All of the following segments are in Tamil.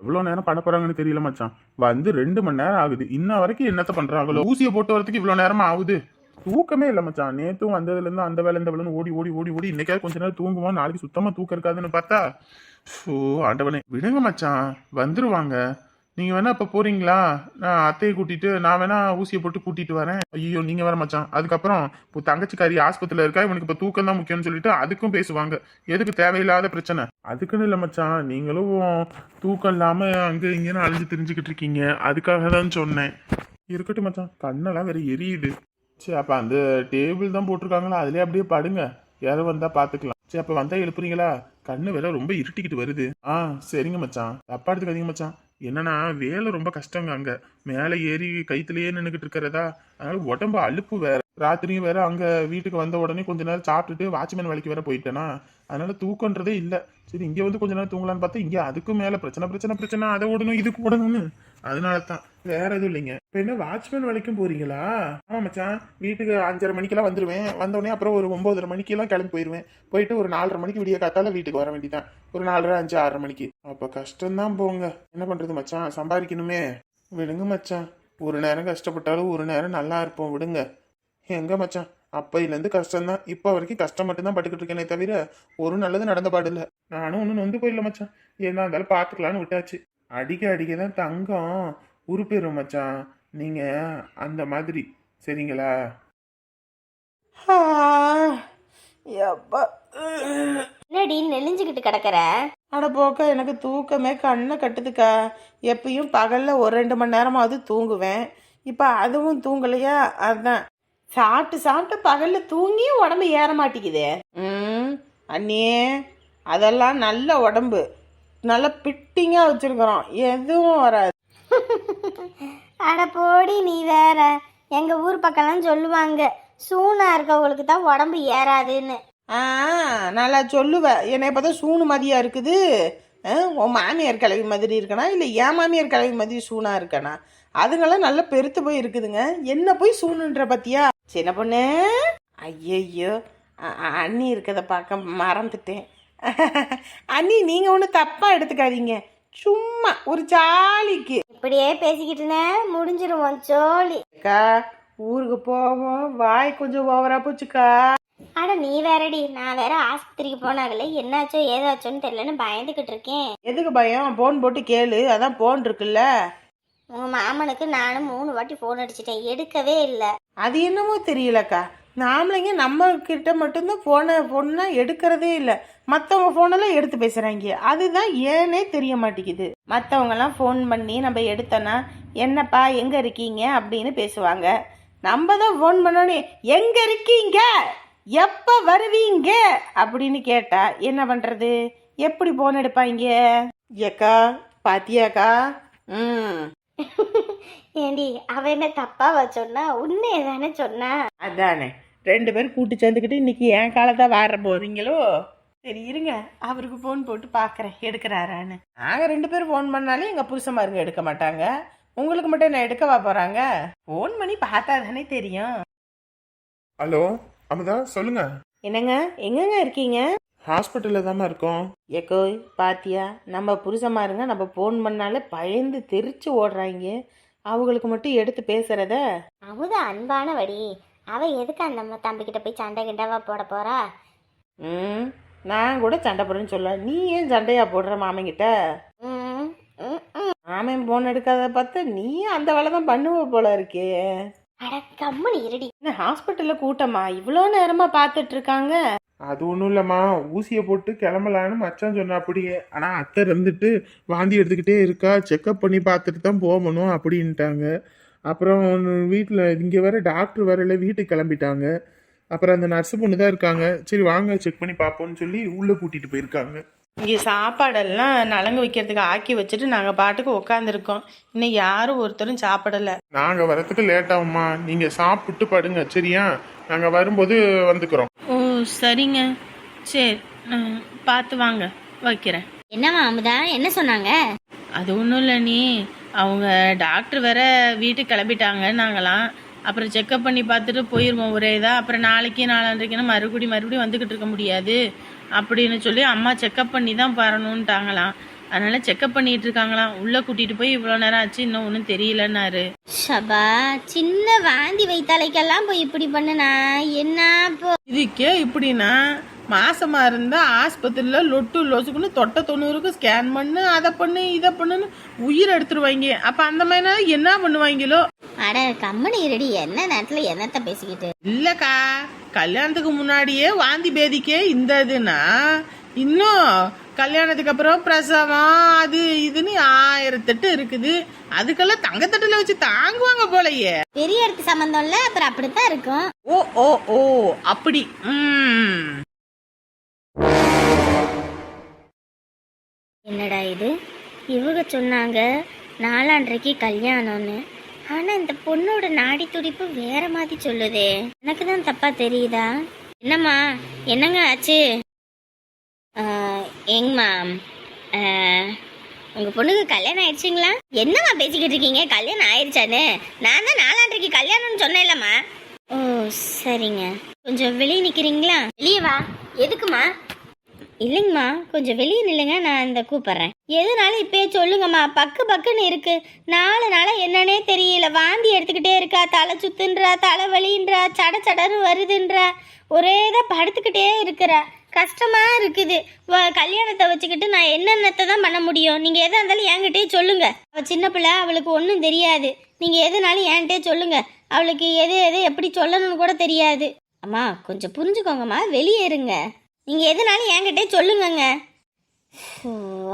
எவ்வளவு நேரம் பண்ண போறாங்கன்னு தெரியல மச்சான். வந்து 2 மணி நேரம் ஆகுது. இன்ன வரைக்கும் என்னத்த பண்றாங்களோ? ஊசியை போட்டு வரதுக்கு இவ்வளவு நேரமா ஆகுது. தூக்கமே இல்ல மச்சான். நேத்தும் வந்ததுல இருந்து அந்த வேலை இந்த வேலைன்னு ஓடி ஓடி ஓடி ஓடி இன்னைக்காவது கொஞ்ச நேரம் தூங்குவோம். நாளைக்கு சுத்தமா தூக்கம் இருக்காதுன்னு பார்த்தா, ஓ ஆண்டவனே, விடுங்க மச்சான், வந்துருவாங்க. நீங்க வேணா இப்ப போறீங்களா? நான் அத்தையை கூட்டிட்டு நான் வேணா ஊசியை போட்டு கூட்டிட்டு வரேன். ஐயோ நீங்க வேற மச்சான். அதுக்கப்புறம் இப்போ தங்கச்சிக்காரி ஆஸ்பத்திரியில இருக்கா, இவனுக்கு இப்ப தூக்கம் தான் முக்கியம்னு சொல்லிட்டு அதுக்கும் பேசுவாங்க. எதுக்கு தேவையில்லாத பிரச்சனை? அதுக்குன்னு இல்ல மச்சான், நீங்களும் தூக்கம் இல்லாம அங்க இங்கன்னு அழிஞ்சு தெரிஞ்சுக்கிட்டு இருக்கீங்க. அதுக்காக தான் சொன்னேன். இருக்கட்டும் மச்சான், கண்ணெல்லாம் வேற எரியுது. சரி அப்ப அந்த டேபிள் தான் போட்டிருக்காங்களா, அதுலயே அப்படியே படுங்க. யாரும் வந்தா பாத்துக்கலாம். சரி அப்ப வந்தா எழுப்புறீங்களா? கண்ணு வேற ரொம்ப இருட்டிக்கிட்டு வருது. சரிங்க மச்சான், தப்பா எடுத்துக்காதீங்க மச்சான். என்னன்னா வேலை ரொம்ப கஷ்டங்க. அங்க மேலே ஏறி கைத்துலயே நின்றுகிட்டு இருக்கிறதா, அதனால உடம்பு அலுப்பு வேற. ராத்திரியும் வேற அங்க வீட்டுக்கு வந்த உடனே கொஞ்ச நேரம் சாப்பிட்டுட்டு வாட்ச்மேன் வேலைக்கு வேற போயிட்டேனா, அதனால தூக்கன்றதே இல்ல. சரி இங்க வந்து கொஞ்ச நேரம் தூங்கலான்னு பார்த்தா இங்க அதுக்கும் மேல பிரச்சனை பிரச்சனை பிரச்சனை, அதை ஓடணும் இதுக்கு ஓடணும்னு. அதனாலதான், வேற எதுவும் இல்லைங்க. இப்ப என்ன வாட்ச்மேன் வேலைக்கும் போறீங்களா? ஆமா மச்சான், வீட்டுக்கு 5:30 மணிக்கெல்லாம் வந்துருவேன். வந்தோடனே அப்புறம் ஒரு 9:30 மணிக்கெல்லாம் கிளம்பி போயிருவேன். போயிட்டு ஒரு 4:30 மணிக்கு விடிய காத்தால வீட்டுக்கு வர வேண்டியதான். ஒரு 4:30, 5, 6:30 மணிக்கு. அப்ப கஷ்டம்தான் போங்க. என்ன பண்றது மச்சான், சம்பாதிக்கணுமே. விடுங்க மச்சான், ஒரு நேரம் கஷ்டப்பட்டாலும் ஒரு நேரம் நல்லா இருப்போம். விடுங்க. எங்க மச்சான், அப்பையிலேருந்து கஷ்டம்தான். இப்போ வரைக்கும் கஷ்டம் மட்டும்தான் பட்டுக்கிட்டு இருக்கேனே தவிர ஒரு நல்லது நடந்த பாடு இல்லை. நானும் ஒன்றும் நொந்து போயிடல மச்சான். என்ன இருந்தாலும் பார்த்துக்கலான்னு விட்டாச்சு. அடிக்க அடிக்க தான் தங்கம் உருப்பேறும் மச்சான். நீங்க அந்த மாதிரி சரிங்களா? என்னடி நெளிஞ்சுக்கிட்டு கிடக்குற? அட போக்கா, எனக்கு தூக்கமே கண்ணை கட்டுதுக்கா. எப்பயும் பகல்ல ஒரு 2 மணி நேரமாவது தூங்குவேன். இப்போ அதுவும் தூங்கலையா, அதுதான் சாப்பிட்டு சாப்பிட்டு பகல்ல தூங்கியும் உடம்பு ஏற மாட்டேங்குதே. அண்ணியே, அதெல்லாம் நல்ல உடம்பு, நல்ல பிட்டிங்கா வச்சிருக்கிறோம், எதுவும் வராது. அட போடி நீ வேற. எங்க ஊர் பக்கம்லாம் சொல்லுவாங்க, சூனா இருக்கவங்களுக்கு தான் உடம்பு ஏறாதுன்னு. நல்லா சொல்லுவேன். என்னை பார்த்தா சூனு மாதிரியா இருக்குது. உன் மாமியார் கிளவி மாதிரி இருக்கனா, இல்லை என் மாமியார் கிளவி மாதிரி சூனா இருக்கனா? அதுங்கெல்லாம் நல்லா பெருத்து போய் இருக்குதுங்க. என்ன போய் சூனுன்ற பத்தியா சின்ன பொண்ணு? ஐயையோ, அண்ணி இருக்கதை பார்க்க மறந்துட்டேன். அண்ணி நீங்க ஒன்றும் தப்பா எடுத்துக்காதீங்க, சும்மா ஒரு ஜாலிக்கு. இப்படியே பேசிக்கிட்டுனே முடிஞ்சிருவோம் சோழி. அக்கா, ஊருக்கு போவோம், வாய் கொஞ்சம் ஓவரா போச்சுக்கா. அட நீ வேறடி, நான் வேற ஆஸ்பத்திரிக்கு போனாங்களே என்னாச்சோ ஏதாச்சோன்னு தெரியலன்னு பயந்துகிட்டு இருக்கேன். எதுக்கு பயம்? போன் போட்டு கேளு, அதான் போன் இருக்குல்ல. உங்க மாமனுக்கு நானும் 3 வாட்டி போன் அடிச்சிட்டேன், எடுக்கவே இல்லை. அது என்னமோ தெரியலக்கா, நாமளைங்க நம்ம கிட்ட மட்டும்தான் ஃபோனை எடுக்கிறதே இல்லை. மற்றவங்க ஃபோனெல்லாம் எடுத்து பேசுகிறாங்க, அதுதான் ஏனே தெரிய மாட்டேங்குது. மற்றவங்கெல்லாம் ஃபோன் பண்ணி நம்ம எடுத்தோன்னா என்னப்பா எங்கே இருக்கீங்க அப்படின்னு பேசுவாங்க. நம்ம தான் ஃபோன் பண்ணோன்னே எங்கே இருக்கீங்க, எப்போ வருவீங்க அப்படின்னு கேட்டா என்ன பண்ணுறது? எப்படி ஃபோன் எடுப்பாங்க? ஏக்கா பாத்தியாக்கா? ஏண்டி அவ என்ன தப்பா சொன்னா? உண்மையை தானே சொன்னா. அதானே, 2 பேரும் கூட்டு சேர்ந்துக்கிட்டு இன்னைக்கு என் காலத்தை வார போறீங்களோ? சரி இருங்க, அவருக்கு ஃபோன் போட்டு பார்க்குறேன் எடுக்கிறாரான்னு. நாங்கள் 2 பேரும் ஃபோன் பண்ணாலே எங்கள் புருஷமாருங்க எடுக்க மாட்டாங்க. உங்களுக்கு மட்டும் என்ன எடுக்கவா போகிறாங்க? ஃபோன் பண்ணி பார்த்தா தானே தெரியும். ஹலோ அமுதா, சொல்லுங்க. என்னங்க, எங்கங்க இருக்கீங்க? ஹாஸ்பிட்டல்ல தானே இருக்கோம். ஏக்கோய் பாத்தியா, நம்ம புருஷமாருங்க நம்ம ஃபோன் பண்ணாலே பயந்து தெரிச்சு ஓடுறாங்க. அவங்களுக்கு மட்டும் எடுத்து பேசுறத. அமுத அன்பான வடி, அவ எதுக்கு அந்த தம்பிக்கிட்ட போய் சண்டை கிண்டவா போட போறா? நான் கூட சண்டை போடுறேன்னு சொல்ல, நீ ஏன் சண்டையா போடுற மாமங்கிட்ட? மாமன் போன் எடுக்காத பார்த்து நீ அந்த வேலை தான் பண்ணுவ போல இருக்கே. அட கம்முனு இருடி. என்ன ஹாஸ்பிட்டல்ல கூட்டமா இவ்வளோ நேரமா பார்த்துட்டு இருக்காங்க? அது ஒன்றும் இல்லைம்மா, ஊசியை போட்டு கிளம்பலான்னு மச்சான் சொன்னா அப்படியே. ஆனால் அத்தை இருந்துட்டு வாந்தி எடுத்துக்கிட்டே இருக்கா, செக்கப் பண்ணி பார்த்துட்டு தான் போகணும் அப்படின்ட்டாங்க. அப்புறம் வீட்டில் இங்கே வேற டாக்டர் வேற இல்லை, வீட்டுக்கு கிளம்பிட்டாங்க. அப்புறம் அந்த நர்ஸு பொண்ணு தான் இருக்காங்க. சரி வாங்க செக் பண்ணி பார்ப்போம்னு சொல்லி உள்ளே கூட்டிகிட்டு போயிருக்காங்க. இங்கே சாப்பாடெல்லாம் நலங்கு வைக்கிறதுக்கு ஆக்கி வச்சுட்டு நாங்கள் பாட்டுக்கு உட்காந்துருக்கோம். இன்னும் யாரும் ஒருத்தரும் சாப்பிடலை. நாங்கள் வரத்துக்கு லேட் ஆகும்மா, நீங்கள் சாப்பிட்டு படுங்க சரியா? நாங்கள் வரும்போது வந்துக்கிறோம். ஓ சரிங்க, சரி பார்த்து வாங்க, வைக்கிறேன். என்னவா அமுதா, என்ன சொன்னாங்க? அது ஒன்றும் இல்லை நீ, அவங்க டாக்டர் வேற வீட்டுக்கு கிளம்பிட்டாங்க. நாங்களாம் அப்புறம் செக்கப் பண்ணி பார்த்துட்டு போயிடுவோம் ஒரே இதாக. அப்புறம் நாளைக்கு நாளான்றைக்குன்னா மறுபடியும் வந்துக்கிட்டு இருக்க முடியாது அப்படின்னு சொல்லி அம்மா செக்கப் பண்ணி தான் வரணுன்ட்டாங்களாம். அதனால செக்அப் பண்ணிட்டு இருக்காங்களாம். உள்ள கூட்டிட்டு போய் இவ்வளோ நேரம் ஆச்சு, இன்னும் ஒன்றும் தெரியலன்னாரு. ஷபா, சின்ன வாந்தி வைத்தாலைக்கெல்லாம் போய் இப்படி பண்ணுனா என்ன இப்போ? இதுக்கே இப்படின்னா மாசமா இருந்தா ஆஸ்பத்திரியில லொட்டு லொசுக்குன்னு தொட்ட 90க்கு ஸ்கேன் பண்ணு, அதை பண்ணு இதை பண்ணுன்னு உயிர் எடுத்துருவாங்க. அப்ப அந்த மாதிரி என்ன பண்ணுவாங்களோ? அட கம்மனி ரெடி, என்ன நேரத்துல என்னத்த பேசிக்கிட்டு? இல்லக்கா, கல்யாணத்துக்கு முன்னாடியே வாந்தி பேதிக்கே இந்த இதுன்னா இன்னும் கல்யாணத்துக்கு அப்புறம் பிரசவம் அது இதுன்னு 1008 இருக்குது. அதுக்கெல்லாம் தங்கத்தட்டுல வச்சு தாங்குவாங்க போலயே. பெரிய இடத்து சம்பந்தம் இல்ல, அப்புறம் அப்படித்தான் இருக்கும். ஓ ஓ ஓ அப்படி. என்னடா இது, இவங்க சொன்னாங்க 4 கல்யாணம்னு. ஆனா இந்த பொண்ணோட நாடி துடிப்பு வேற மாதிரி சொல்லுதே. எனக்கு தான் தப்பா தெரியுதா? என்னம்மா, என்னங்க ஆச்சு? எங்கம்மா, உங்க பொண்ணுக்கு கல்யாணம் ஆயிடுச்சுங்களா? என்னம்மா பேசிக்கிட்டு இருக்கீங்க? கல்யாணம் ஆயிடுச்சான்னு? நான் தான் 4 கல்யாணம்னு சொன்னேன்லம்மா. ஓ சரிங்க, கொஞ்சம் வெளியே நிக்கிறீங்களா? வெளியே வா. எதுக்குமா? இல்லைங்கம்மா, கொஞ்சம் வெளியே நில்லுங்க, நான் இந்த கூப்பிட்றேன். எதுனாலும் இப்பயே சொல்லுங்கம்மா. பக்குன்னு இருக்கு. 4 நாளா என்னன்னே தெரியல. வாந்தி எடுத்துக்கிட்டே இருக்கா, தலை சுத்துன்றா, தலை வலின்றா, சடன்னு வருதுன்றா, ஒரேதான் படுத்துக்கிட்டே இருக்கிறா. கஷ்டமா இருக்குது. கல்யாணத்தை வச்சுக்கிட்டு நான் என்னென்னத்தை தான் பண்ண முடியும்? நீங்க எதா இருந்தாலும் என்கிட்டயே சொல்லுங்க. அவ சின்ன பிள்ளை, அவளுக்கு ஒன்றும் தெரியாது. நீங்க எதுனாலும் என்கிட்டயே சொல்லுங்க. அவளுக்கு எது எப்படி சொல்லணும்னு கூட தெரியாது. அம்மா கொஞ்சம் புரிஞ்சுக்கோங்கம்மா, வெளியே இருங்க. நீங்க எதுனாலும் என்கிட்டே சொல்லுங்கங்க. ஓ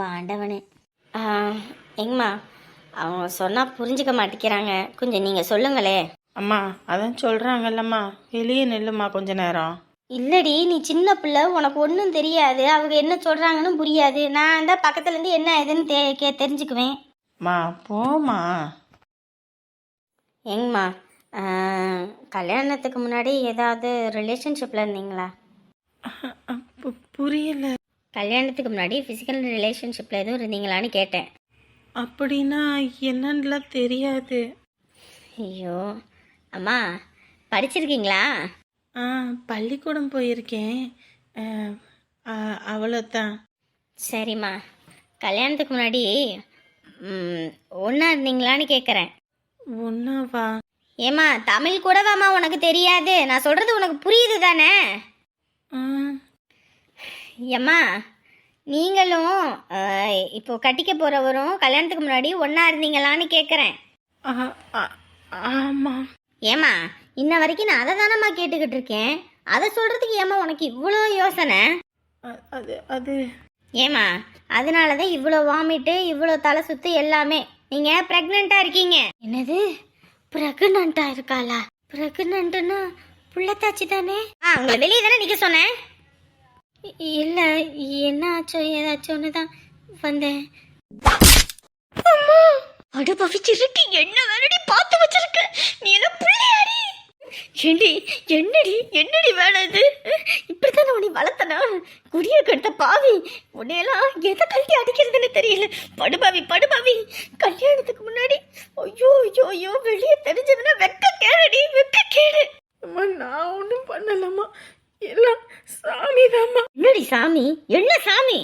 ஆண்டவனே. எங்கம்மா, அவங்க சொன்னா புரிஞ்சுக்க மாட்டேங்கிறாங்க. கொஞ்சம் நீங்க சொல்லுங்களே. அம்மா அதான் சொல்றாங்கல்லம்மா, வெளியே நில்லுமா கொஞ்ச நேரம். இல்லடி, நீ சின்ன பிள்ளை, உனக்கு ஒன்றும் தெரியாது. அவங்க என்ன சொல்றாங்கன்னு புரியாது. நான் தான் பக்கத்துல இருந்து என்ன ஏதுன்னு தெரிஞ்சுக்குவேன். மா போமா. எங்கம்மா, கல்யாணத்துக்கு முன்னாடி ஏதாவது ரிலேஷன்ஷிப்ல இருந்தீங்களா? புரியல. கல்யாணத்துக்கு முன்னாடி ஃபிசிக்கல் ரிலேஷன்ஷிப்ல எதுவும் இருந்தீங்களான்னு கேட்டேன். அப்படின்னா என்னன்னுலாம் தெரியாது. ஐயோ அம்மா, படிச்சிருக்கீங்களா? பள்ளிக்கூடம் போயிருக்கேன், அவ்வளோதான். சரிம்மா, கல்யாணத்துக்கு முன்னாடி ஒன்றா இருந்தீங்களான்னு கேட்குறேன். ஒன்றாவா? ஏம்மா, தமிழ் கூடவாம்மா உனக்கு தெரியாது? நான் சொல்கிறது உனக்கு புரியுது தானே? ஏம்மா, நீங்களும் இப்போ கட்டிக்க போகிறவரும் கல்யாணத்துக்கு முன்னாடி ஒன்றா இருந்தீங்களான்னு கேட்குறேன். ஆமாம். ஏம்மா, இன்ன வரைக்கும் நான் அதை தானம்மா கேட்டுக்கிட்டு இருக்கேன். அதை சொல்கிறதுக்கு ஏம்மா உனக்கு இவ்வளோ யோசனை? அது ஏம்மா, அதனால தான் இவ்வளோ வாமிட்டு, இவ்வளோ தலை சுத்து எல்லாமே. நீங்கள் ப்ரெக்னெண்ட்டாக இருக்கீங்க. என்னது, ப்ரெக்னெண்ட்டாக இருக்காளா? ப்ரெக்னெண்ட்டுன்னா புள்ளத்தாச்சி தானே? உங்களை வெளியே தானே நிற்க சொன்னேன். இல்லை, என்ன ஆச்சோ ஏதாச்சோன்னு தான் வந்தேன். அடு பவிச்சிருக்கு, என்ன வேணடி பார்த்து வச்சிருக்க? நீ எல்லாம் பிள்ளையாடி? என்னடி வேலை இது? இப்படித்தானே உன்னை வளர்த்தனா? குடிய கெடுத்த பாவி, உன்னையெல்லாம் எதை கல்வி அடிக்கிறதுன்னு தெரியல. படுபாவி. கல்யாணத்துக்கு முன்னாடி ஐயோ வெளியே தெரிஞ்சதுன்னா வெக்க கேடு. அம்மா நான் ஒன்றும் பண்ணலம்மா, எல்லாம் சாமி தாம்மா. என்னடி சாமி? என்ன சாமி?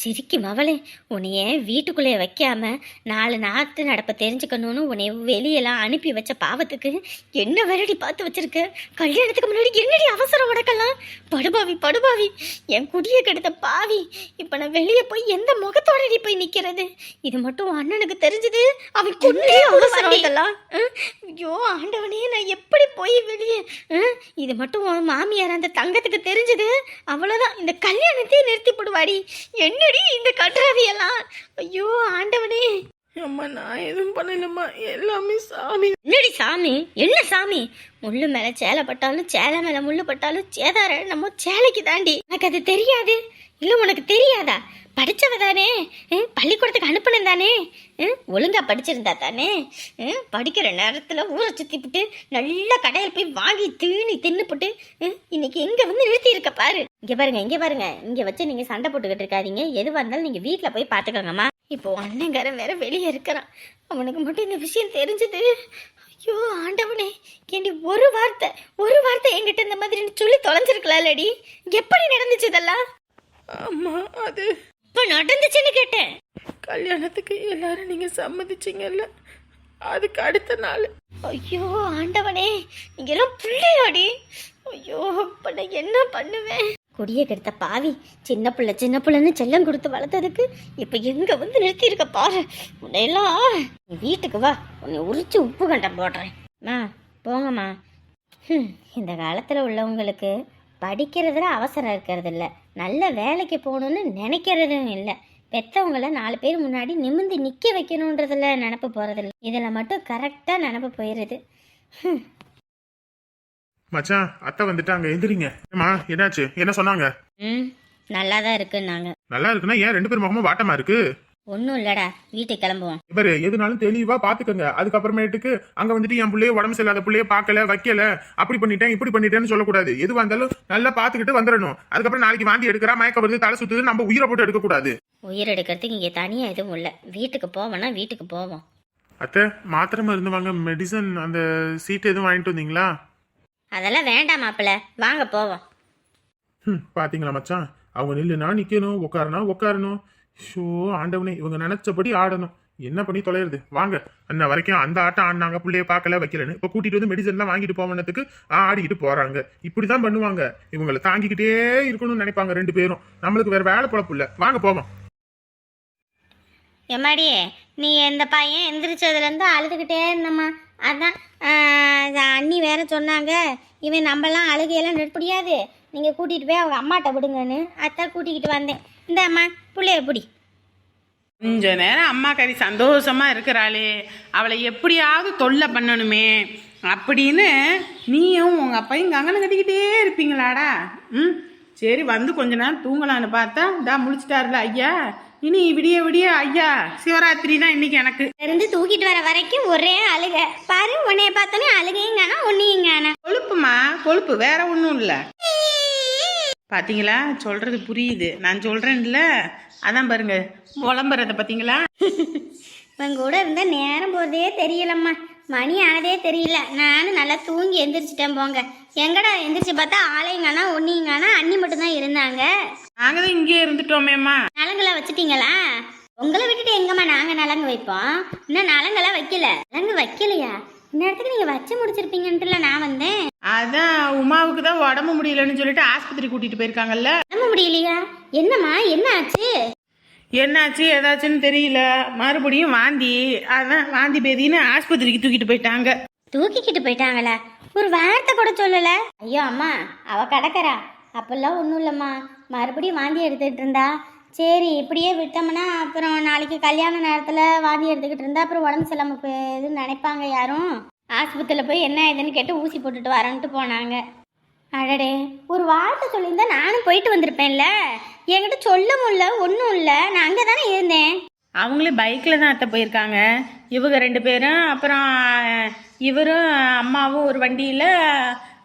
சிரிக்கி மவளே, உன்னைய வீட்டுக்குள்ளே வைக்காம 4 நாட்டு நடப்ப தெரிஞ்சுக்கணும்னு உன்னை வெளியெல்லாம் அனுப்பி வச்ச பாவத்துக்கு என்ன வேறடி பார்த்து வச்சிருக்க? கல்யாணத்துக்கு முன்னாடி என்னடி அவசரம் உனக்கெல்லாம்? படுபாவி, என் குடிய கெடுத்த பாவி. இப்ப நான் வெளியே போய் எந்த முகத்தோடடி போய் நிக்கிறது? இது மட்டும் அண்ணனுக்கு தெரிஞ்சது, அவன் கொண்டே அவசரம் இதெல்லாம். ஐயோ ஆண்டவனே, நான் எப்படி போய் வெளியே? இது மட்டும் உன் மாமியார் அந்த தங்கத்துக்கு தெரிஞ்சது, அவ்வளவுதான், இந்த கல்யாணத்தையே நிறுத்தி போடுவாடி. என்னடி இந்த கட்டுறாவியெல்லாம்? ஐயோ ஆண்டவனே. அம்மா நான் எதுவும் பண்ணலம்மா, எல்லாமே சாமி. என்னடி சாமி? என்ன சாமி? முள்ளு மேல சேலை பட்டாலும் சேலை மேல முள்ளு பட்டாலும் சேதார நம்ம சேலைக்கு தாண்டி. எனக்கு அது தெரியாது. இல்ல உனக்கு தெரியாதா? படிச்சவ தானே, பள்ளிக்கூடத்துக்கு அனுப்பினேன் தானே, ஒழுங்கா படிச்சிருந்தா தானே. படிக்கிற நேரத்துல ஊரை சுத்திவிட்டு நல்ல கடையில் போய் வாங்கி தின்னுப்புட்டு இன்னைக்கு எங்க வந்து நிறுத்தி இருக்க பாரு. இங்க பாருங்க, இங்க வச்சு நீங்க சண்டை போட்டுக்கிட்டு இருக்காதீங்க. எதுவா இருந்தாலும் நீங்க வீட்டுல போய் பாத்துக்கோங்கம்மா. இப்போ அண்ணங்காரன் வேற வெளியே இருக்கிறான். அவனுக்கு மட்டும் இந்த விஷயம் தெரிஞ்சது, ஐயோ ஆண்டவனே. ஏண்டி ஒரு வார்த்தை என்கிட்ட இந்த மாதிரி சொல்லி தொலைஞ்சிருக்கலாம்லடி? எப்படி நடந்துச்சு இதெல்லாம்? அம்மா அது எப்ப நடந்துச்சுன்னு கேட்டேன். கல்யாணத்துக்கு எல்லாரும் நீங்க சம்மதிச்சீங்கல்ல, அதுக்கு அடுத்த நாள். ஐயோ ஆண்டவனே, நீங்க எல்லாம் பிள்ளையாடி. ஐயோ இப்ப நான் என்ன பண்ணுவேன்? கொடிய கெடுத்த பாவி, சின்ன பிள்ளைன்னு செல்லம் கொடுத்து வளர்த்ததுக்கு இப்ப எங்க வந்து நிறுத்தி இருக்க பாரு. உன்னையெல்லாம் நீ வீட்டுக்கு வா, உன்னை உரிச்சு உப்பு கண்டம் போடுறேன். போங்கம்மா. இந்த காலத்துல உள்ளவங்களுக்கு படிக்கிறதுல அவசரம் இருக்கிறது இல்லை, நல்ல வேலைக்கு போகணும்னு நினைக்கிறதும் இல்லை, பெற்றவங்கள 4 பேர் முன்னாடி நிமிர்ந்து நிற்க வைக்கணுன்றதுல நினப்பு போகிறதில்ல. இதில் மட்டும் கரெக்டாக நினப்பு போயிடுது. மச்சான் அத்தை வந்துட்டாங்க, எந்திரிங்க. ஏம்மா என்னாச்சு, என்ன சொன்னாங்க? நல்லா தான் இருக்குன்னாங்க. நல்லா இருக்குன்னா ஏன் 2 பேர் முகமும் வாட்டமா இருக்கு? ஒன்றும் இல்லடா, வீட்டுக்கு கிளம்புவோம். இவரு எதுனாலும் தெளிவா பாத்துக்கங்க. அதுக்கப்புறமேட்டுக்கு அங்க வந்துட்டு என் பிள்ளைய உடம்பு சரியில்லாத பிள்ளைய பார்க்கல வைக்கல, அப்படி பண்ணிட்டேன் இப்படி பண்ணிட்டேன்னு சொல்லக்கூடாது. எதுவா இருந்தாலும் நல்லா பாத்துக்கிட்டு வந்துடணும். அதுக்கப்புறம் நாளைக்கு வாந்தி எடுக்கிறா, மயக்க வருது, தலை சுத்துது, நம்ம உயிரை போட்டு எடுக்க கூடாது. உயிர் எடுக்கிறதுக்கு இங்கே தனியாக எதுவும் இல்லை. வீட்டுக்கு போவோம்னா வீட்டுக்கு போவோம். அத்தை மாத்திரை மருந்து வாங்க மெடிசன் அந்த சீட் எதுவும் வாங்கிட்டு வந்தீங்களா? அதெல்லாம் வேண்டாம் மாப்பிள்ள, வாங்க போவோம். பாத்தீங்களா மச்சான், அவங்க நில்லுனா நிக்கணும், உட்காருனா உட்காரணும். ஷோ ஆண்டவனே, இவங்க நினைச்சபடி ஆடணும். என்ன பண்ணி தொலைறது? வாங்க. அண்ணா வரைக்கும் அந்த ஆட்டம் ஆடினாங்க, பிள்ளைய பார்க்கல வைக்கலன்னு. இப்ப கூட்டிட்டு வந்து மெடிசன்லாம் வாங்கிட்டு போவனத்துக்கு ஆடிக்கிட்டு போறாங்க. இப்படிதான் பண்ணுவாங்க. இவங்களை தாங்கிக்கிட்டே இருக்கணும்னு நினைப்பாங்க 2 பேரும். நம்மளுக்கு வேற வேலை பொழப்பு இல்ல. வாங்க போவோம். எம்மாடி, நீ இந்த பையன் எந்திரிச்சதுலேருந்து அழுதுகிட்டே இருந்தம்மா. அதான் அண்ணி வேற சொன்னாங்க, இவன் நம்மலாம் அழுகையெல்லாம் நிறுத்த, நீங்கள் கூட்டிகிட்டு போய் அவங்க அம்மாட்ட விடுங்கன்னு. அதான் கூட்டிக்கிட்டு வந்தேன். இந்த அம்மா பிள்ளைய பிடி. கொஞ்ச நேரம் அம்மா கறி சந்தோஷமா இருக்கிறாளே, அவளை எப்படியாவது தொல்லை பண்ணணுமே அப்படின்னு நீயும் உங்க அப்பையும் கங்கணம் கட்டிக்கிட்டே இருப்பீங்களாடா? சரி வந்து கொஞ்ச நேரம் தூங்கலான்னு பார்த்தா இந்தா முழிச்சிட்டாருல ஐயா. இனி விடிய விடிய ஐயா சிவராத்திரி தான் இன்னைக்கு எனக்கு. இருந்து தூக்கிட்டு வர வரைக்கும் ஒரே அழுக பாரு. உன்னைய பார்த்தோன்னே அழுகையுங்கானா ஒன்னையுங்கானா. கொழுப்புமா கொழுப்பு, வேற ஒன்றும் இல்லை. பாத்தீங்களா, சொல்றது புரியுது. நான் சொல்றேன்ல, அதான் பாருங்க புலம்புறத பாத்தீங்களா. இவன் கூட இருந்த நேரம் போதே தெரியலம்மா, மணி ஆனதே தெரியல. நானும் நல்லா தூங்கி எந்திரிச்சிட்டேன். போங்க. எங்கடா எந்திரிச்சு பார்த்தா ஆளையங்கானா ஒன்னியங்கானா, அண்ணி மட்டும்தான் இருந்தாங்க. நாங்க தான் இங்கே இருந்துட்டோமேம்மா. நலங்குல வச்சுட்டீங்களா? உங்களை விட்டுட்டு எங்கம்மா நாங்க நலங்கு வைப்போம்? இன்னும் நலங்கெல்லாம் வைக்கல. நலங்கு வைக்கலையா? இந்நேரத்துக்கு நீங்க வச்சு முடிச்சிருப்பீங்கன்ட்டுல நான் வந்தேன். அதான் உமாவுக்கு தான் உடம்பு முடியலன்னு சொல்லிட்டு ஆஸ்பத்திரி கூட்டிட்டு போயிருக்காங்கல்ல. உடம்பு முடியலையா? என்னம்மா என்ன ஆச்சு? என்னாச்சு ஏதாச்சுன்னு தெரியல, மறுபடியும் வாந்தி. அதான் வாந்தி பேதின்னு ஆஸ்பத்திரிக்கு தூக்கிட்டு போயிட்டாங்க. தூக்கிக்கிட்டு போயிட்டாங்களா? ஒரு வார்த்தை கூட சொல்லல. ஐயோ அம்மா, அவ கிடக்கறா. அப்பெல்லாம் ஒன்றும் இல்லைம்மா, மறுபடியும் வாந்தி எடுத்துக்கிட்டு இருந்தா. சரி இப்படியே விட்டோம்னா அப்புறம் நாளைக்கு கல்யாண நேரத்தில் வாந்தி எடுத்துக்கிட்டு இருந்தா அப்புறம் உடம்பு சரியில்லாமல் போகுதுன்னு நினைப்பாங்க யாரும். ஆஸ்பத்திரியில் போய் என்ன ஏதுன்னு கேட்டு ஊசி போட்டுட்டு வரேன்ட்டு போனாங்க. அடடே, ஒரு வார்த்தை சொல்லியிருந்தா நானும் போயிட்டு வந்திருப்பேன்ல. என்கிட்ட சொல்ல முடியல, ஒன்றும் இல்லை. நான் அங்கே தானே இருந்தேன். அவங்களே பைக்கில் தான் அத்தை போயிருக்காங்க. இவங்க 2 பேரும், அப்புறம் இவரும் அம்மாவும் ஒரு வண்டியில்,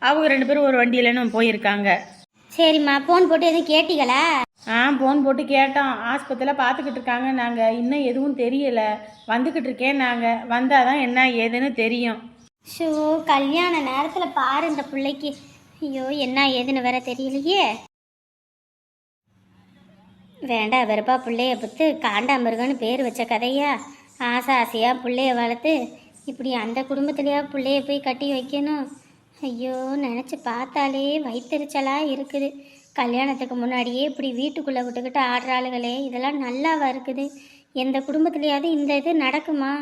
அவங்க 2 பேரும் ஒரு வண்டியிலன்னு போயிருக்காங்க. சரிம்மா, ஃபோன் போட்டு எதுவும் கேட்டீங்களா? ஃபோன் போட்டு கேட்டோம். ஆஸ்பத்திரியில் பார்த்துக்கிட்டு இருக்காங்க. நாங்கள் இன்னும் எதுவும் தெரியலை, வந்துக்கிட்டு இருக்கேன். நாங்கள் வந்தால் தான் என்ன ஏதுன்னு தெரியும். ஷோ, கல்யாண நேரத்தில் பாரு இந்த பிள்ளைக்கு. ஐயோ என்ன ஏதுன்னு வேற தெரியலையே. வேண்டாம் வெறுப்பா பிள்ளைய பத்து காண்டாமிருகன்னு பேர் வச்ச கதையா. ஆசையாக பிள்ளைய வளர்த்து இப்படி அந்த குடும்பத்துலையா பிள்ளைய போய் கட்டி வைக்கணும். ஐயோ நினச்சி பார்த்தாலே வயிற்றுச்சலாக இருக்குது. கல்யாணத்துக்கு முன்னாடியே இப்படி வீட்டுக்குள்ளே விட்டுக்கிட்டு ஆடுறாளுகளே, இதெல்லாம் நல்லாவா இருக்குது? எந்த குடும்பத்துலையாவது இந்த இது நடக்குமா?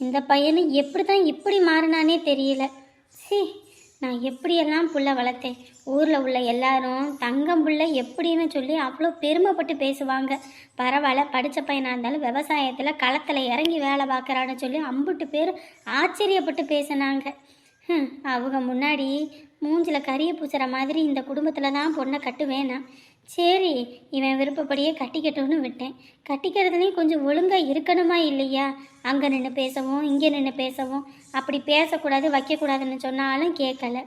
இந்த பையனு எப்படி தான் இப்படி மாறினானே தெரியல. நான் எப்படியெல்லாம் புள்ள வளர்த்தேன். ஊரில் உள்ள எல்லாரும் தங்கம் புள்ள எப்படின்னு சொல்லி அவ்வளோ பெருமைப்பட்டு பேசுவாங்க. பரவாயில்ல, படித்த பையனாக இருந்தாலும் விவசாயத்தில் களத்தில் இறங்கி வேலை பார்க்குறான்னு சொல்லி அம்புட்டு பேர் ஆச்சரியப்பட்டு பேசினாங்க. அவங்க முன்னாடி மூஞ்சில் கறியை பூசுகிற மாதிரி இந்த குடும்பத்தில் தான் பொண்ணை கட்டுவேனா. சரி இவன் விருப்பப்படியே கட்டிக்கட்டும்னு விட்டேன். கட்டிக்கிறதுலேயும் கொஞ்சம் ஒழுங்காக இருக்கணுமா இல்லையா? அங்கே நின்று பேசவும் இங்கே நின்று பேசவும், அப்படி பேசக்கூடாது வைக்கக்கூடாதுன்னு சொன்னாலும் கேட்கல.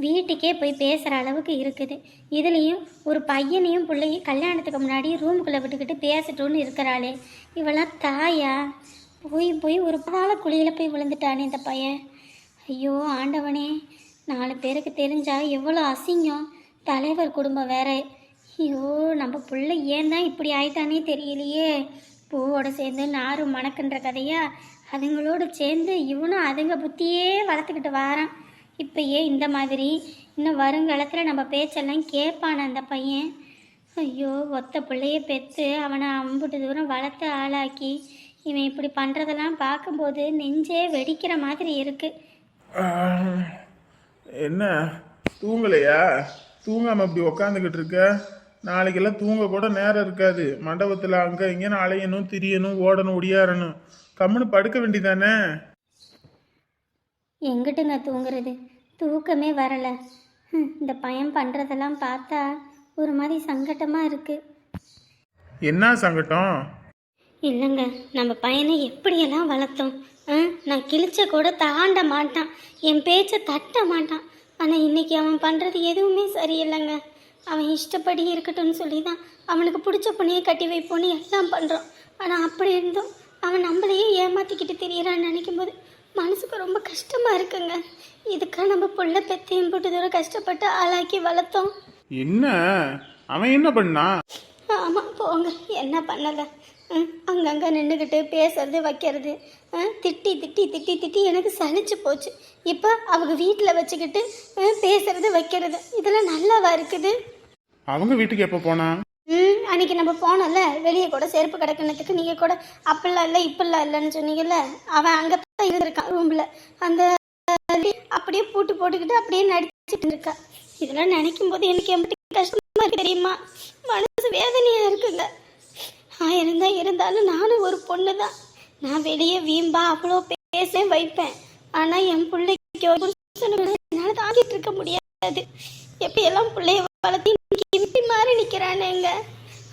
வீட்டுக்கே போய் பேசுகிற அளவுக்கு இருக்குது. இதுலேயும் ஒரு பையனையும் பிள்ளையும் கல்யாணத்துக்கு முன்னாடி ரூமுக்குள்ளே விட்டுக்கிட்டு பேசட்டும்னு இருக்கிறாளே, இவெல்லாம் தாயா? போய் ஒரு பால குழியில் போய் விழுந்துட்டானே இந்த பையன். ஐயோ ஆண்டவனே, 4 பேருக்கு தெரிஞ்சா எவ்வளோ அசிங்கம். தலைவர் குடும்பம் வேற. ஐயோ நம்ம புள்ள ஏன் தான் இப்படி ஆயிட்டானே தெரியலையே. பூவோட சேர்ந்து நாறு மணக்குன்ற கதையா, அதுங்களோட சேர்ந்து இவனும் அதுங்க புத்தியே வளர்த்துக்கிட்டு வாரான். இப்பயே இந்த மாதிரி இன்னும் வருங்காலத்தில் நம்ம பேச்செல்லாம் கேட்பான அந்த பையன். ஐயோ ஒத்த பிள்ளைய பெற்று அவனை அம்புட்டு தூரம் வளர்த்து ஆளாக்கி இவன் இப்படி பண்ணுறதெல்லாம் பார்க்கும்போது நெஞ்சே வெடிக்கிற மாதிரி இருக்கு. என்ன தூங்கலையா? தூங்காம இப்படி உக்காந்துக்கிட்டு இருக்க? நாளைக்கெல்லாம் தூங்க கூட நேரம் இருக்காது. மண்டபத்தில் அங்கே இங்கேன்னு அலையணும், திரியணும், ஓடணும், ஒடியாரணும். கம்முன்னு படுக்க வேண்டியதானே? எங்கிட்டுங்க தூங்குறது, தூக்கமே வரலை. இந்த பையன் பண்ணுறதெல்லாம் பார்த்தா ஒரு மாதிரி சங்கட்டமாக இருக்குது. என்ன சங்கடம்? இல்லைங்க, நம்ம பையனை எப்படியெல்லாம் வளர்த்தோம். நான் கிழிச்ச கூட தாண்ட மாட்டான், என் பேச்சை தட்ட மாட்டான். ஆனால் இன்னைக்கு அவன் பண்ணுறது எதுவுமே சரியில்லைங்க. அவன் இஷ்டப்படி இருக்கட்டும்னு சொல்லி தான் அவனுக்கு பிடிச்ச பொண்ணையே கட்டி வைப்போன்னு எல்லாம் பண்ணுறோம். ஆனால் அப்படி இருந்தும் அவன் நம்மளையே ஏமாற்றிக்கிட்டு தெரியறான்னு நினைக்கும் போது மனசுக்கு ரொம்ப கஷ்டமாக இருக்குங்க. இதுக்காக நம்ம புள்ள பெத்தையும் போட்டு தூரம் கஷ்டப்பட்டு ஆளாக்கி வளர்த்தோம். என்ன அவன் என்ன பண்ணா? ஆமாம் போங்க, என்ன பண்ணலை. அங்கங்கே நின்றுக்கிட்டு பேசுறது வைக்கிறது, திட்டி திட்டி திட்டி திட்டி எனக்கு சலிச்சு போச்சு. இப்போ அவங்க வீட்டில் வச்சுக்கிட்டு பேசுறது வைக்கிறது, இதெல்லாம் நல்லாவா இருக்குது? அவங்க வீட்டுக்கு எப்போ போனா? அன்னைக்கு நம்ம போனோம்ல, வெளியே கூட செருப்பு கிடக்குனதுக்கு நீங்கள் கூட அப்பெல்லாம் இல்லை இப்பெல்லாம் இல்லைன்னு சொன்னீங்கல்ல. அவன் அங்கே தான் இருந்திருக்கான் ரூமில். அந்த அப்படியே பூட்டு போட்டுக்கிட்டு அப்படியே நடிச்சுட்டு இருக்கா. இதெல்லாம் நினைக்கும் போது எனக்கு எப்படி கஷ்டமா இருக்கு தெரியுமா? மனசு வேதனையாக இருக்குங்க. இருந்தாலும் நானும் ஒரு பொண்ணு தான். நான் வெளியே வீம்பா அவ்வளோ பேச வைப்பேன். ஆனால் என் பிள்ளைக்கு என்னால் தாங்கிட்டு இருக்க முடியாது. எப்படியெல்லாம் பிள்ளைய வளர்த்தி இப்படி மாறி நிற்கிறானுங்க.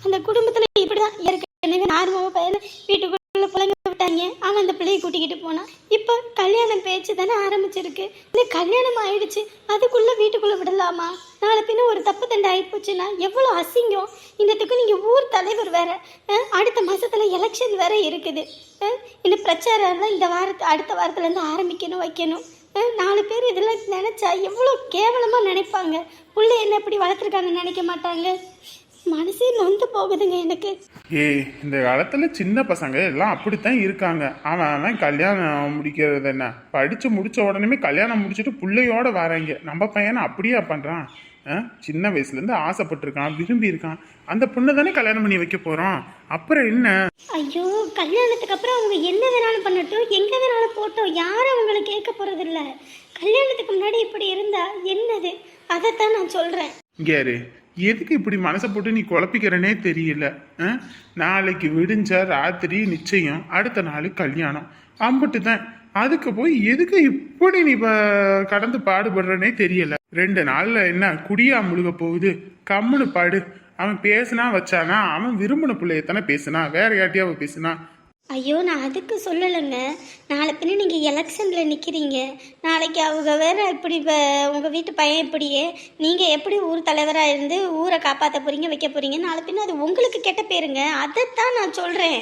அந்த குடும்பத்தில் இப்படிதான் ஏற்கனவே ஆர்வமாக பையனை வீட்டுக்குள்ள பிள்ளைங்க விட்டாங்க. அவன் அந்த பிள்ளையை கூட்டிக்கிட்டு போனான். இப்போ கல்யாணம் பேச்சு தானே ஆரம்பிச்சிருக்கு. இல்லை கல்யாணம் ஆயிடுச்சு, அதுக்குள்ளே வீட்டுக்குள்ளே விடலாமா? நாளை பின்ன ஒரு தப்பு தண்டை ஆகிப்போச்சுன்னா எவ்வளோ அசிங்கம். இந்தத்துக்கு நீங்கள் ஊர் தலைவர் வேற, அடுத்த மாதத்தில் எலெக்ஷன் வேற இருக்குது. இன்னும் பிரச்சாரம் தான் இந்த அடுத்த வாரத்துலேருந்து ஆரம்பிக்கணும் வைக்கணும். 4 பேர் இதெல்லாம் நினச்சா எவ்வளோ கேவலமாக நினைப்பாங்க. பிள்ளை என்ன எப்படி வளர்த்துருக்காங்கன்னு நினைக்க மாட்டாங்க. மனசே நொந்து போகுதுங்க எனக்கு. இந்த காலத்துல சின்ன பசங்க எல்லாம் அப்படித்தான் இருக்காங்க. அவன் கல்யாணம் முடிக்கிறது என்ன, படிச்சு முடிச்ச உடனே கல்யாணம் முடிச்சுட்டு பிள்ளையோட வராங்க. நம்ம பையனை அப்படியே பண்றான். சின்ன வயசுல இருந்து ஆசைப்பட்டிருக்கான், விரும்பி இருக்கான். அந்த பொண்ணை தானே கல்யாணம் பண்ணி வைக்க போறோம். அப்புறம் என்ன? ஐயோ, கல்யாணத்துக்கு அப்புறம் அவங்க என்ன வேணாலும் பண்ணட்டும், எங்க வேணாலும் போட்டோம், யாரும் அவங்களை கேட்க போறது இல்ல. கல்யாணத்துக்கு முன்னாடி இப்படி இருந்தா என்னது? அதைத்தான் நான் சொல்றேன். இங்கே எதுக்கு இப்படி மனசை போட்டு நீ குழப்பிக்கிறனே தெரியல. நாளைக்கு விடிஞ்ச ராத்திரி நிச்சயம், அடுத்த நாள் கல்யாணம், அம்பிட்டு தான். அதுக்கு போய் எதுக்கு இப்படி நீ கடந்து பாடுபடுறனே தெரியல. 2 நாள்ல என்ன குடியா முழுக போகுது? கம்முன்னு பாடு. அவன் பேசுனா வச்சானா, அவன் விரும்பின பிள்ளையத்தானே பேசுனா, வேற யார்ட்டையாவது பேசுனா? ஐயோ, நான் அதுக்கு சொல்லலைங்க. நாளை பின்ன நீங்கள் எலெக்ஷனில் நிற்கிறீங்க. நாளைக்கு அவங்க வேற இப்படி உங்கள் வீட்டு பையன் இப்படியே நீங்கள் எப்படி ஊர் தலைவராக இருந்து ஊரை காப்பாற்ற போகிறீங்க, வைக்க போகிறீங்க. நாளை பின்ன அது உங்களுக்கு கெட்ட பேருங்க. அதைத்தான் நான் சொல்கிறேன்.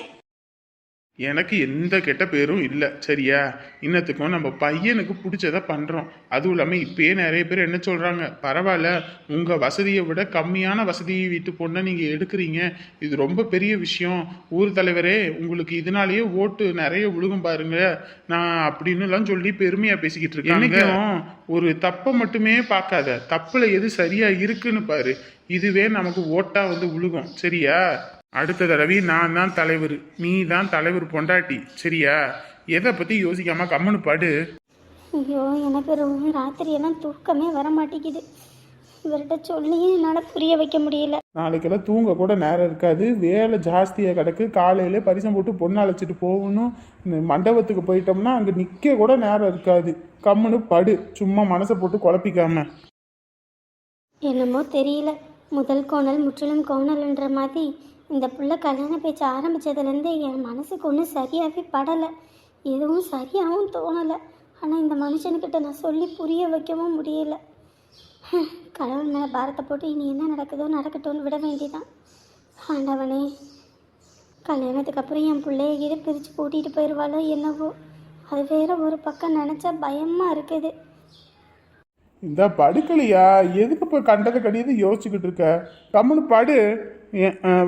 எனக்கு எந்த கெட்ட பேரும் இல்லை, சரியா? இன்னத்துக்கும் நம்ம பையனுக்கு பிடிச்சதை பண்ணுறோம். அதுவும் இல்லாமல் இப்பயே நிறைய பேர் என்ன சொல்கிறாங்க, பரவாயில்ல உங்கள் வசதியை விட கம்மியான வசதியை வீட்டு பொண்ணை நீங்கள் எடுக்கிறீங்க, இது ரொம்ப பெரிய விஷயம், ஊர் தலைவரே உங்களுக்கு இதனாலேயே ஓட்டு நிறைய விழுகும் பாருங்க நான் அப்படின்னுலாம் சொல்லி பெருமையாக பேசிக்கிட்டு இருக்கேன். என்னைக்கும் ஒரு தப்பை மட்டுமே பார்க்காத, தப்புல எது சரியா இருக்குன்னு பாரு. இதுவே நமக்கு ஓட்டா விழுகும், சரியா? அடுத்த தடவை நான் தான் தலைவர், நீ தான் தலைவர் பொண்டாட்டி, சரியா? எதை பற்றி யோசிக்காம கம்முன்னு பாடு. ஐயோ, எனக்கு ரொம்ப ராத்திரியெல்லாம் தூக்கமே வர மாட்டேங்குது. இவர்கிட்ட சொல்லியும் என்னால் புரிய வைக்க முடியல. நாளைக்கெல்லாம் தூங்க கூட நேரம் இருக்காது, வேலை ஜாஸ்தியாக கிடக்கு. காலையிலே பரிசம் போட்டு பொண்ணு அழைச்சிட்டு போகணும். மண்டபத்துக்கு போயிட்டோம்னா அங்கே நிற்க கூட நேரம் இருக்காது. கம்முன்னு படு, சும்மா மனசை போட்டு குழப்பிக்காம. என்னமோ தெரியல, முதல் கோணல் முற்றிலும் கோணல்ன்ற மாதிரி இந்த புள்ள கல்யாண பேச்சு ஆரம்பித்ததுலேருந்து என் மனசுக்கு ஒன்றும் சரியாகவே படலை, எதுவும் சரியாகவும் தோணலை. ஆனால் இந்த மனுஷனுக்கிட்ட நான் சொல்லி புரிய வைக்கவும் முடியல. கடவுள் மேலே பாரத்தை போட்டு இனி என்ன நடக்குதோ நடக்கட்டும்னு விட வேண்டியதான். ஆண்டவனே, கல்யாணத்துக்கு அப்புறம் என் பிள்ளைய இதை பிரித்து கூட்டிகிட்டு போயிடுவாளோ என்னவோ, அது வேற ஒரு பக்கம் நினச்சா பயமாக இருக்குது. இந்த படுக்கலையா? எதுக்கு இப்போ கண்டதை கடியது யோசிச்சுக்கிட்டு இருக்க? கம்முனு படு.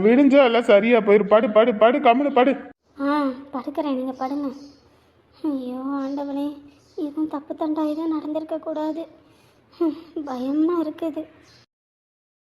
விடிஞ்சா எல்லாம் சரியா போயிரு. படு படு படு, கம்முனு படு. படுக்கிறேன், நீங்கள் படுங்க. ஐயோ ஆண்டவனே, எதுவும் தப்பு தண்டா எதுவும் நடந்திருக்கக்கூடாது. பயமாக இருக்குது.